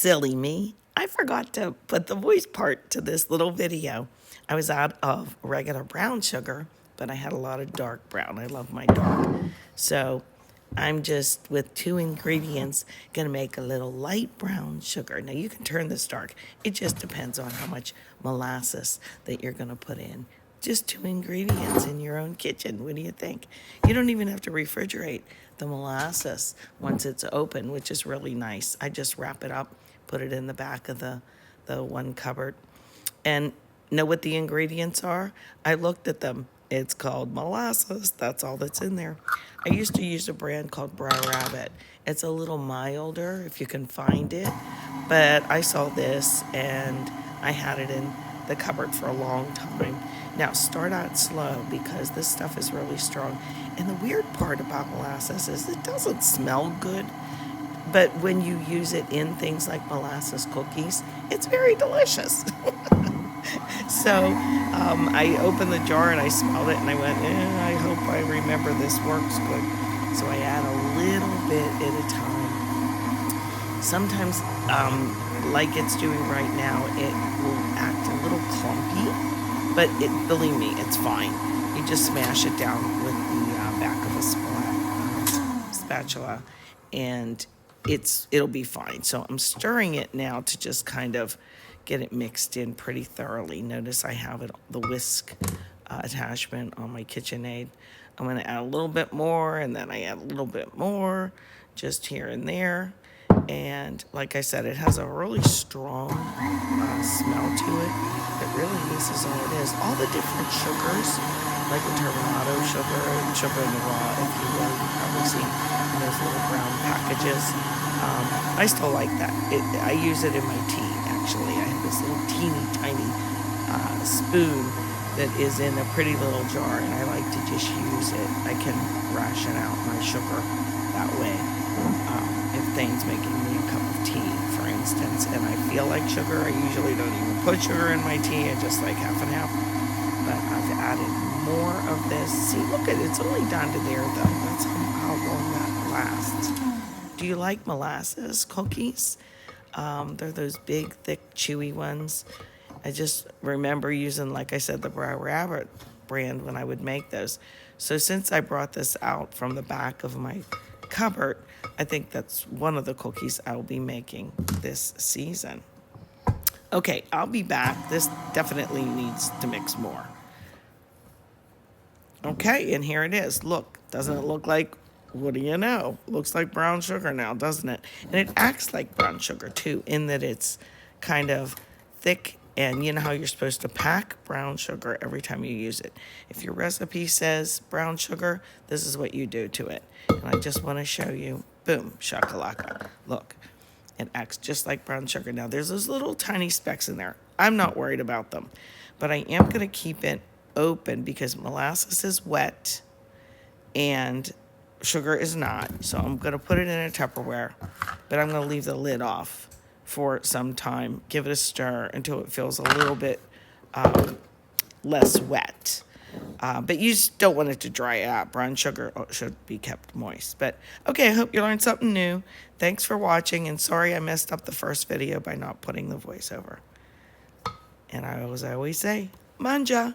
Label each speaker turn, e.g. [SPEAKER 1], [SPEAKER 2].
[SPEAKER 1] Silly me. I forgot to put the voice part to this little video. I was out of regular brown sugar, but I had a lot of dark brown. I love my dark. So I'm just, with 2 ingredients, going to make a little light brown sugar. Now you can turn this dark. It just depends on how much molasses that you're going to put in. Just 2 ingredients in your own kitchen. What do you think? You don't even have to refrigerate the molasses once it's open, which is really nice. I just wrap it up, put it in the back of the one cupboard. And know what the ingredients are? I looked at them. It's called molasses. That's all that's in there. I used to use a brand called Brown Rabbit. It's a little milder if you can find it. But I saw this and I had it in the cupboard for a long time. Now start out slow because this stuff is really strong. And the weird part about molasses is it doesn't smell good. But when you use it in things like molasses cookies, it's very delicious. So I opened the jar and I smelled it and I went, I hope I remember this works good. So I add a little bit at a time. Sometimes, like it's doing right now, it will act a little clumpy, but believe me, it's fine. You just smash it down with the back of a spatula and it'll be fine. So I'm stirring it now to just kind of get it mixed in pretty thoroughly. Notice I have the whisk attachment on my KitchenAid. I'm going to add a little bit more, and then I add a little bit more, just here and there. And like I said, it has a really strong smell to it. But really, this is all it is. All the different sugars, like the turbinado sugar and sugar in the raw, if you will, you've probably seen in those little brown packages. I still like that. I use it in my tea, actually. I have this little teeny tiny spoon that is in a pretty little jar, and I like to just use it. I can ration out my sugar that way. If Thane's making me a cup of tea, for instance, and I feel like sugar, I usually don't even put sugar in my tea. I just like half and half. But I've added more of this. See, look at it. It's only down to there, though. That's how long that lasts. Do you like molasses cookies? They're those big, thick, chewy ones. I just remember using, like I said, the Brown Rabbit brand when I would make those. So since I brought this out from the back of my cupboard, I think that's one of the cookies I'll be making this season. Okay, I'll be back. This definitely needs to mix more. Okay, and here it is. Look, doesn't it look like, what do you know? Looks like brown sugar now, doesn't it? And it acts like brown sugar, too, in that it's kind of thick. And you know how you're supposed to pack brown sugar every time you use it. If your recipe says brown sugar, this is what you do to it. And I just want to show you, boom, shakalaka. Look, it acts just like brown sugar. Now, there's those little tiny specks in there. I'm not worried about them. But I am going to keep it open because molasses is wet and sugar is not. So I'm going to put it in a Tupperware, but I'm going to leave the lid off for some time. Give it a stir until it feels a little bit less wet. But you just don't want it to dry out. Brown sugar should be kept moist. But okay, I hope you learned something new. Thanks for watching, and sorry I messed up the first video by not putting the voiceover. And as I always say, manja.